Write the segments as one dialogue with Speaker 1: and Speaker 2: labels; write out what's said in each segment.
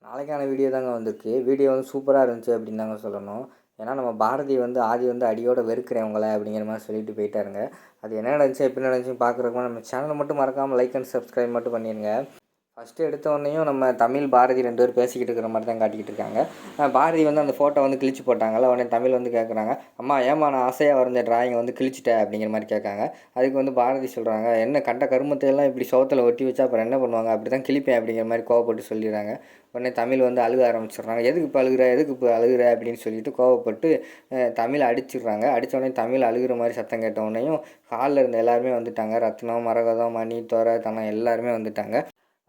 Speaker 1: நாளைக்கான வீடியோ தாங்க வந்திருக்கு. வீடியோ வந்து சூப்பராக இருந்துச்சு அப்படின்னு தாங்க சொல்லணும். ஏன்னா நம்ம பாரதி வந்து ஆதி வந்து அடியோட வெறுக்கிறேன் உங்கள அப்படிங்கிற மாதிரி சொல்லிட்டு போயிட்டாருங்க. அது என்ன நடந்துச்சு எப்படி நடந்துச்சுன்னு பார்க்குறதுக்கு நம்ம சேனலை மட்டும் மறக்காமல் லைக் அண்ட் சப்ஸ்கிரைப் மட்டும் பண்ணிடுங்க. ஃபஸ்ட்டு எடுத்தோடனையும் நம்ம தமிழ் பாரதி 2 பேரும் பேசிக்கிட்டு இருக்கிற மாதிரி தான் காட்டிக்கிட்டு இருக்காங்க. பாரதி வந்து அந்த ஃபோட்டோ வந்து கிழிச்சு போட்டாங்கல்ல. உடனே தமிழ் வந்து கேட்குறாங்க, அம்மா ஏம்மா நான் ஆசையாக வரைஞ்ச டிராயிங்கை வந்து கிழிச்சிட்டேன் அப்படிங்கிற மாதிரி கேட்காங்க. அதுக்கு வந்து பாரதி சொல்கிறாங்க, என்ன கண்ட கருமத்தையெல்லாம் இப்படி சோத்தில் ஒட்டி வச்சா அப்புறம் என்ன பண்ணுவாங்க, அப்படி தான் கிழிப்பேன் அப்படிங்கிற மாதிரி கோவப்பட்டு சொல்லிடுறாங்க. உடனே தமிழ் வந்து அழுக ஆரம்பிச்சிடுறாங்க. எதுக்கு இப்போ அழுகுற எதுக்கு இப்போ அழுகுற அப்படின்னு சொல்லிட்டு கோவப்பட்டு தமிழை அடிச்சிடுறாங்க. அடித்தோடனே தமிழ் அழுகிற மாதிரி சத்தம் கேட்ட உடனேயும் ஹாலில் இருந்த எல்லாருமே வந்துட்டாங்க. ரத்னம், மரகதம், மணி, துரை, தனம் எல்லாருமே வந்துட்டாங்க.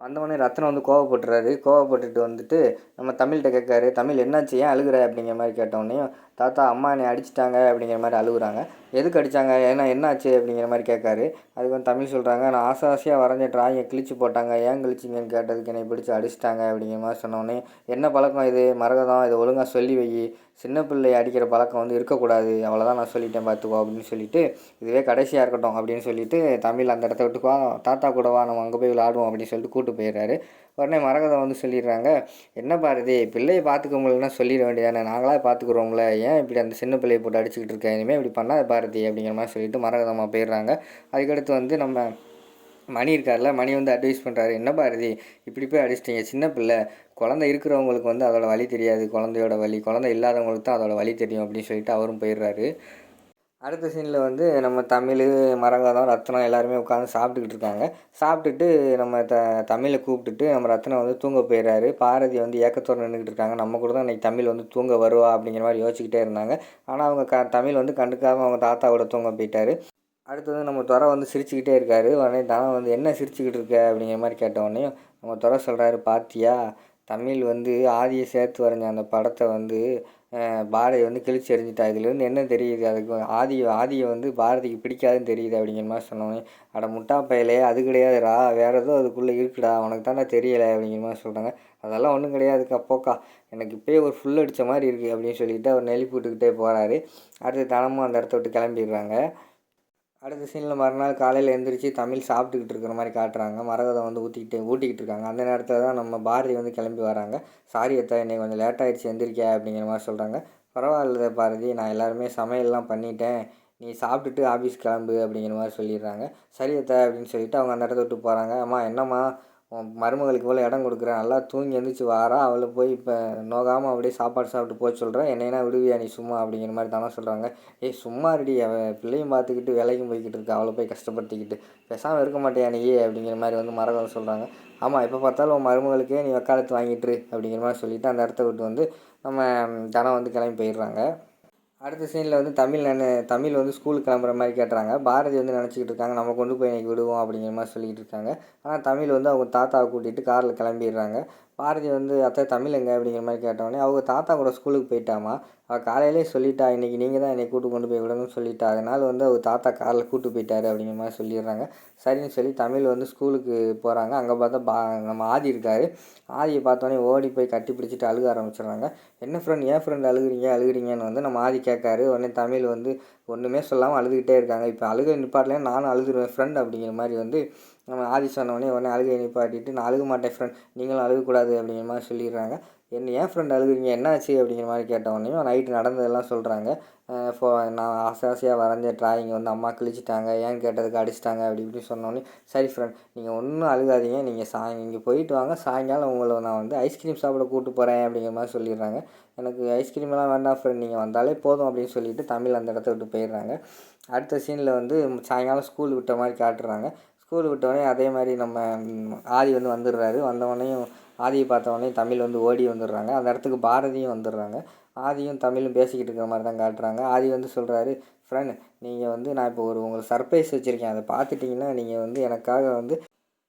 Speaker 1: வந்தவொடனே ரத்னம் வந்து கோவப்பட்டுறாரு. கோவப்பட்டுட்டு வந்துட்டு நம்ம தமிழ்கிட்ட கேட்காரு, தமிழ் என்னாச்சு ஏன் அழுகுற அப்படிங்கிற மாதிரி கேட்டோடனையும், தாத்தா அம்மா என்னை அடிச்சிட்டாங்க அப்படிங்கிற மாதிரி அழுகுறாங்க. எதுக்கு அடித்தாங்க ஏன்னா என்னாச்சு அப்படிங்கிற மாதிரி கேட்காரு. அதுக்கு வந்து தமிழ் சொல்கிறாங்க, நான் ஆசையாக வரைஞ்ச டிராயிங்கை கிழிச்சு போட்டாங்க, ஏன் கிழிச்சிங்கன்னு கேட்டதுக்கு என்னை பிடிச்சி அடிச்சிட்டாங்க அப்படிங்கிற மாதிரி சொன்னோடனே, என்ன பழக்கம் இது மரகதம், இதை ஒழுங்காக சொல்லி வை, சின்ன பிள்ளை அடிக்கிற பழக்கம் வந்து இருக்கக்கூடாது, அவ்வளோதான் நான் சொல்லிட்டேன் பார்த்துக்கோ அப்படின்னு சொல்லிட்டு, இதுவே கடைசியாக இருக்கட்டும் அப்படின்னு சொல்லிட்டு தமிழ் அந்த இடத்த விட்டு தாத்தா கூட வா நம்ம அங்கே போய் விளாடுவோம் அப்படின்னு சொல்லிட்டு கூப்பிட்டு போயிடுறாரு. உடனே மரகதம் வந்து சொல்லிடுறாங்க, என்ன பாரதி பிள்ளையை பார்த்துக்கவங்களா சொல்லிட வேண்டியதானே, நாங்களாக பார்த்துக்குறோங்களே, ஏன் இப்படி அந்த சின்ன பிள்ளையை போட்டு அடிச்சுக்கிட்டு இருக்கேன், இனிமேல் இப்படி பண்ணாத பாரதி அப்படிங்கிற மாதிரி சொல்லிட்டு மரகதமாக போயிடுறாங்க. அதுக்கடுத்து வந்து நம்ம மணி இருக்கார்ல, மணி வந்து அட்வைஸ் பண்ணுறாரு, என்ன பாரதி இப்படி போய் அடிச்சிட்டிங்க, சின்ன பிள்ளை குழந்தை இருக்கிறவங்களுக்கு வந்து அதோட வலி தெரியாது, குழந்தையோட வலி குழந்தை இல்லாதவங்களுக்கு தான் அதோட வலி தெரியும் அப்படின்னு சொல்லிட்டு அவரும் போயிடுறாரு. அடுத்த சீனில் வந்து நம்ம தமிழ், மரகதம், ரத்னம் எல்லாருமே உட்காந்து சாப்பிட்டுக்கிட்டு இருக்காங்க. சாப்பிட்டுட்டு நம்ம தமிழை கூப்பிட்டுட்டு நம்ம ரத்னம் வந்து தூங்க போயிடுறாரு. பாரதி வந்து ஏக்கத்தோடு நின்றுக்கிட்டு இருக்காங்க. நம்ம கூட தான் இன்றைக்கி தமிழ் வந்து தூங்க வருவா அப்படிங்கிற மாதிரி யோசிச்சுக்கிட்டே இருந்தாங்க. ஆனால் அவங்க தமிழ் வந்து கண்டுக்காமல் அவங்க தாத்தாவோட தூங்க போயிட்டார். அடுத்தது நம்ம துரை வந்து சிரிச்சுக்கிட்டே இருக்கார். உடனே தனம் வந்து என்ன சிரிச்சுக்கிட்டு இருக்க அப்படிங்கிற மாதிரி கேட்ட உடனே நம்ம துரை சொல்கிறாரு, பாத்தியா தமிழ் வந்து ஆதியை சேர்த்து வரைஞ்ச அந்த படத்தை வந்து பாரதி வந்து கிழிச்சு எறிஞ்சிட்டா, இதுலேருந்து என்ன தெரியுது, அதுக்கு ஆதியை வந்து பாரதிக்கு பிடிக்காதுன்னு தெரியுது அப்படிங்கிற மாதிரி சொன்னோன்னே, அட முட்டா பயலே அது கிடையாதுடா, வேறு ஏதோ அதுக்குள்ளே இருக்குடா உனக்கு தானே தெரியலை அப்படிங்கிற மாதிரி சொல்கிறாங்க. அதெல்லாம் ஒன்றும் கிடையாதுக்கா போக்கா, எனக்கு இப்போயே ஒரு ஃபுல் அடித்த மாதிரி இருக்குது அப்படின்னு சொல்லிட்டு அவர் நெளி போட்டுக்கிட்டே போகிறாரு. அடுத்து தனமும் அந்த இடத்த விட்டு கிளம்பிடுறாங்க. அடுத்த சீனில் மறுநாள் காலையில் எழுந்திரிச்சு தமிழ் சாப்பிட்டுக்கிட்டு இருக்கிற மாதிரி காட்டுறாங்க. மரகதம் வந்து ஊட்டிக்கிட்டு இருக்காங்க. அந்த நேரத்தில் தான் நம்ம பாரதி வந்து கிளம்பி வராங்க. சாரி அத்தா இன்னைக்கு கொஞ்சம் லேட்டாகிடுச்சு எந்திரிக்க அப்படிங்கிற மாதிரி சொல்கிறாங்க. பரவாயில்ல பாரதி, நான் எல்லாருமே சமையல்லாம் பண்ணிட்டேன், நீ சாப்பிட்டுட்டு ஆஃபீஸ் கிளம்பு அப்படிங்கிற மாதிரி சொல்லிடுறாங்க. சரி அத்தா அப்படின்னு சொல்லிவிட்டு அவங்க அந்த இடத்த விட்டு போகிறாங்க. அம்மா என்னம்மா மருமகளுக்கு இவ்வளோ இடம் கொடுக்குறேன், நல்லா தூங்கி எழுந்திரிச்சு வாரா, அவளை போய் இப்போ நோகாமல் அப்படியே சாப்பாடு சாப்பிட்டு போக சொல்கிறேன், என்னைனா விடுவியா நீ சும்மா அப்படிங்கிற மாதிரி தானே சொல்கிறாங்க. ஏய் சும்மா ரெடி, அவள் பிள்ளையும் பார்த்துக்கிட்டு வேலைக்கும் போய்கிட்டு இருக்கா, அவளை போய் கஷ்டப்படுத்திக்கிட்டு பேசாமல் இருக்க மாட்டேயா நீ அப்படிங்கிற மாதிரி வந்து மரகதம் சொல்கிறாங்க. ஆமாம் எப்போ பார்த்தாலும் உன் மருமகளுக்கே நீ வக்காலத்து வாங்கிட்டுரு அப்படிங்கிற மாதிரி சொல்லிவிட்டு அந்த இடத்த விட்டு வந்து நம்ம தனம் வந்து கிளம்பி போயிடுறாங்க. அடுத்த சீனில் வந்து தமிழ் வந்து ஸ்கூலுக்கு கிளம்புற மாதிரி கேட்டுறாங்க. பாரதி வந்து நினச்சிக்கிட்டு இருக்காங்க, நம்ம கொண்டு போய் இன்றைக்கி விடுவோம் அப்படிங்கிற மாதிரி சொல்லிக்கிட்டு இருக்காங்க. ஆனால் தமிழ் வந்து அவங்க தாத்தாவை கூட்டிகிட்டு காரில் கிளம்பிடுறாங்க. பாரதி வந்து அத்தை தமிழ் எங்கே அப்படிங்கிற மாதிரி கேட்டோடனே, அவங்க தாத்தா கூட ஸ்கூலுக்கு போயிட்டாமா, அவள் காலையிலே சொல்லிட்டா இன்றைக்கி நீங்கள் தான் என்னை கொண்டு போய் விடணும்னு சொல்லிட்டா, அதனால் வந்து அவர் தாத்தா காரில் கூப்பிட்டு போயிட்டாரு அப்படிங்கிற மாதிரி சொல்லிடுறாங்க. சரின்னு சொல்லி தமிழ் வந்து ஸ்கூலுக்கு போகிறாங்க. அங்கே பார்த்தா நம்ம ஆதி இருக்கார். ஆதியை பார்த்தோன்னே ஓடி போய் கட்டி பிடிச்சிட்டு அழுக ஆரம்பிச்சிடுறாங்க. என்ன ஃப்ரெண்ட் ஏன் ஃப்ரெண்ட் அழுகுறீங்கன்னு வந்து நம்ம ஆதி கேட்காரு. உடனே தமிழ் வந்து ஒன்றுமே சொல்லாமல் அழுதுகிட்டே இருக்காங்க. இப்போ அழுகை நிப்பாட்டலைன்னா நானும் அழுதுருவேன் ஃப்ரெண்ட் அப்படிங்கிற மாதிரி வந்து நம்ம ஆதி உடனே அழுகையை நிப்பாட்டிட்டு, நான் அழுக மாட்டேன் ஃப்ரெண்ட், நீங்களும் அழுகக்கூடாது அப்படிங்கிற மாதிரி சொல்லிடுறாங்க. ஏன் ஃப்ரெண்ட் அழுகுறீங்க என்னாச்சு அப்படிங்கிற மாதிரி கேட்டவொடனே நைட்டு நடந்ததெல்லாம் சொல்கிறாங்க. நான் ஆசையாக வரைஞ்ச டிராயிங்கை வந்து அம்மா கிழிச்சிட்டாங்க, ஏன்னு கேட்டதுக்கு அடிச்சிட்டாங்க அப்படி இப்படி சொன்னோடனே, சரி ஃப்ரெண்ட் நீங்கள் ஒன்றும் அழுகாதீங்க, நீங்கள் இங்கே போயிட்டு வாங்க, சாயங்காலம் உங்களை நான் வந்து ஐஸ்கிரீம் சாப்பிட கூப்பிட்டு போகிறேன் அப்படிங்கிற மாதிரி சொல்லிடுறாங்க. எனக்கு ஐஸ்கிரீம்லாம் வேண்டாம் ஃப்ரெண்ட், நீங்கள் வந்தாலே போதும் அப்படின்னு சொல்லிவிட்டு தமிழ் அந்த இடத்த விட்டு போயிடுறாங்க. அடுத்த சீனில் வந்து சாயங்காலம் ஸ்கூல் விட்ட மாதிரி காட்டுறாங்க. ஸ்கூல் விட்டோடனே அதே மாதிரி நம்ம ஆதி வந்து வந்துடுறாரு. வந்தவொடனையும் ஆதியை பார்த்தவொடனே தமிழ் வந்து ஓடி வந்துடுறாங்க. அந்த இடத்துக்கு பாரதியும் வந்துடுறாங்க. ஆதியும் தமிழும் பேசிக்கிட்டு இருக்கிற மாதிரி தான் காட்டுறாங்க. ஆதி வந்து சொல்கிறாரு, ஃப்ரெண்ட் நீங்கள் வந்து நான் இப்போ உங்களுக்கு சர்ப்ரைஸ் வச்சுருக்கேன், அதை பார்த்துட்டிங்கன்னா நீங்கள் வந்து எனக்காக வந்து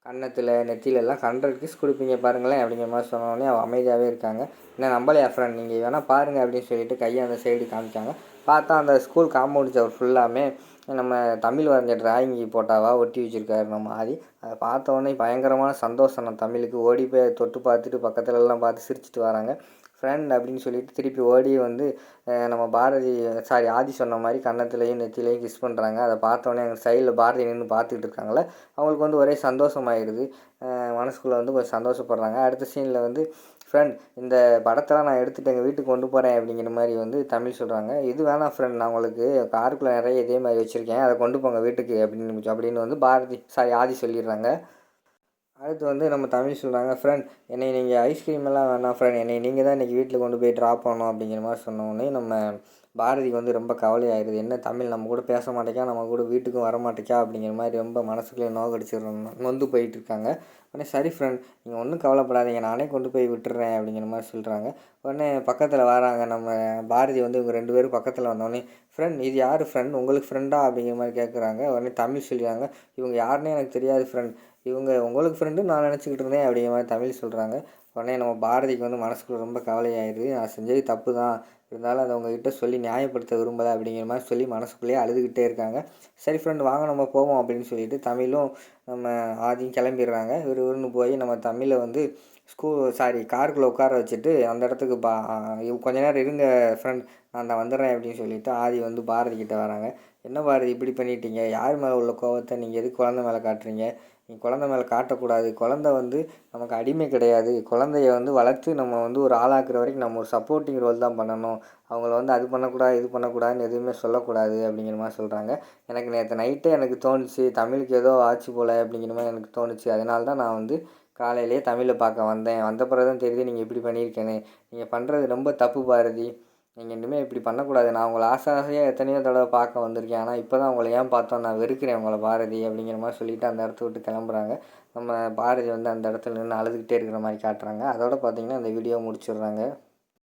Speaker 1: கன்னத்தில் நெத்திலெல்லாம் 100 கிஸ் கொடுப்பீங்க பாருங்களேன் அப்படிங்கிற மாதிரி சொன்னோடனே அவள் அமைதியாகவே இருக்காங்க. என்ன நம்பலையா ஃப்ரெண்ட், நீங்கள் வேணால் பாருங்கள் அப்படின்னு சொல்லிட்டு கையை அந்த சைடு காமிக்காங்க. பார்த்தா அந்த ஸ்கூல் காம்பவுண்ட் சவர் ஃபுல்லாமே நம்ம தமிழ் வரைஞ்ச டிராயிங் போட்டாவா ஒட்டி வச்சுருக்காரு நம்ம ஆதி. அதை பார்த்தோன்னே பயங்கரமான சந்தோஷம் நம்ம தமிழுக்கு. ஓடி போய் தொட்டு பார்த்துட்டு பக்கத்துலலாம் பார்த்து சிரிச்சிட்டு வராங்க. ஃப்ரெண்ட் அப்படின்னு சொல்லிட்டு திருப்பி ஓடி வந்து நம்ம ஆதி சொன்ன மாதிரி கன்னத்துலேயும் நெத்திலையும் கிஸ் பண்ணுறாங்க. அதை பார்த்தோன்னே எங்கள் சைடில் பாரதி நின்று பார்த்துக்கிட்டு இருக்காங்களே, அவங்களுக்கு வந்து ஒரே சந்தோஷமாயிடுது. மனசுக்குள்ளே வந்து கொஞ்சம் சந்தோஷப்படுறாங்க. அடுத்த சீனில் வந்து ஃப்ரெண்ட் இந்த படத்தெல்லாம் நான் எடுத்துகிட்டு எங்கள் வீட்டுக்கு கொண்டு போகிறேன் அப்படிங்கிற மாதிரி வந்து தமிழ் சொல்கிறாங்க. இது வேணாம் ஃப்ரெண்ட், நான் உங்களுக்கு காருக்குள்ளே நிறைய இதே மாதிரி வச்சுருக்கேன், அதை கொண்டு போங்க வீட்டுக்கு அப்படின்னு வந்து ஆதி சொல்லிடுறாங்க. அடுத்து வந்து நம்ம தமிழ் சொல்கிறாங்க, ஃப்ரெண்ட் என்னை நீங்கள் ஐஸ்கிரீம் எல்லாம் வேணாம் ஃப்ரெண்ட், என்னை நீங்கள் தான் இன்றைக்கி வீட்டில் கொண்டு போய் ட்ராப் பண்ணணும் அப்படிங்கிற மாதிரி சொன்னோடனே நம்ம பாரதிக்கு வந்து ரொம்ப கவலையாகிடுது. என்ன தமிழ் நம்ம கூட பேச மாட்டேக்கா, நம்ம கூட வீட்டுக்கும் வர மாட்டேக்கா அப்படிங்கிற மாதிரி ரொம்ப மனசுக்குள்ளே நொந்து போயிட்டுருக்காங்க. உடனே சரி ஃப்ரெண்ட், நீங்கள் ஒன்றும் கவலைப்படாதீங்க, நானே கொண்டு போய் விட்டுறேன் அப்படிங்கிற மாதிரி சொல்கிறாங்க. உடனே பக்கத்தில் வராங்க நம்ம பாரதி வந்து இவங்க 2 பேரும் பக்கத்தில் வந்தோடனே, ஃப்ரெண்ட் இது யார் ஃப்ரெண்ட், உங்களுக்கு ஃப்ரெண்டா அப்படிங்கிற மாதிரி கேட்குறாங்க. உடனே தமிழ் சொல்லிடுறாங்க, இவங்க யாருன்னே எனக்கு தெரியாது ஃப்ரெண்ட், இவங்க உங்களுக்கு ஃப்ரெண்டு நான் நினச்சிக்கிட்டு இருந்தேன் அப்படிங்கிற மாதிரி தமிழ் சொல்கிறாங்க. உடனே நம்ம பாரதிக்கு வந்து மனசுக்குள்ள ரொம்ப கவலையாயிடுது. நான் செஞ்சது தப்பு தான், இருந்தாலும் அதை அவங்ககிட்ட சொல்லி நியாயப்படுத்த விரும்பலை அப்படிங்கிற மாதிரி சொல்லி மனசுக்குள்ளேயே அழுதுகிட்டே இருக்காங்க. சரி ஃப்ரெண்ட் வாங்க நம்ம போவோம் அப்படின்னு சொல்லிட்டு தமிழும் நம்ம ஆதியும் கிளம்பிடுறாங்க. இவருன்னு போய் நம்ம தமிழை வந்து காருக்குள்ளே உட்கார வச்சுட்டு அந்த இடத்துக்கு கொஞ்ச நேரம் இருங்க ஃப்ரெண்ட், நான் வந்துடுறேன் அப்படின்னு சொல்லிட்டு ஆதி வந்து பாரதி கிட்டே வராங்க. என்ன பாரதி இப்படி பண்ணிட்டீங்க, யார் மேலே உள்ள கோவத்தை நீங்கள் எதுக்கு குழந்தை மேலே காட்டுறீங்க, நீங்கள் குழந்தை மேலே காட்டக்கூடாது, குழந்தை வந்து நமக்கு அடிமை கிடையாது, குழந்தைய வந்து வளர்த்து நம்ம வந்து ஒரு ஆளாக்குற வரைக்கும் நம்ம ஒரு சப்போர்ட்டிங் ரோல் தான் பண்ணணும், அவங்கள வந்து அது பண்ணக்கூடாது இது பண்ணக்கூடாதுன்னு எதுவுமே சொல்லக்கூடாது அப்படிங்கிற மாதிரி சொல்கிறாங்க. எனக்கு நேற்று நைட்டே எனக்கு தோணுச்சு, தமிழுக்கு ஏதோ ஆச்சு போல் அப்படிங்கிற மாதிரி எனக்கு தோணுச்சு, அதனால தான் நான் வந்து காலையிலேயே தமிழை பார்க்க வந்தேன், வந்த பிறகு தான் தெரியுது நீங்கள் இப்படி பண்ணியிருக்கேன்னு, நீங்கள் பண்ணுறது ரொம்ப தப்பு பாரதி, நீங்கள் இனிமேல் இப்படி பண்ணக்கூடாது, நான் உங்களை ஆசையாக எத்தனையோ தடவை பார்க்க வந்திருக்கேன், ஆனால் இப்போ தான் உங்களை ஏன் பார்த்தோம், நான் வெறுக்கிறேன் உங்களை பாரதி அப்படிங்கிற மாதிரி சொல்லிவிட்டு அந்த இடத்த விட்டு கிளம்புறாங்க. நம்ம பாரதி வந்து அந்த இடத்துல நின்று அழுதுகிட்டே இருக்கிற மாதிரி காட்டுறாங்க. அதோடு பார்த்திங்கன்னா அந்த வீடியோ முடிச்சிடுறாங்க.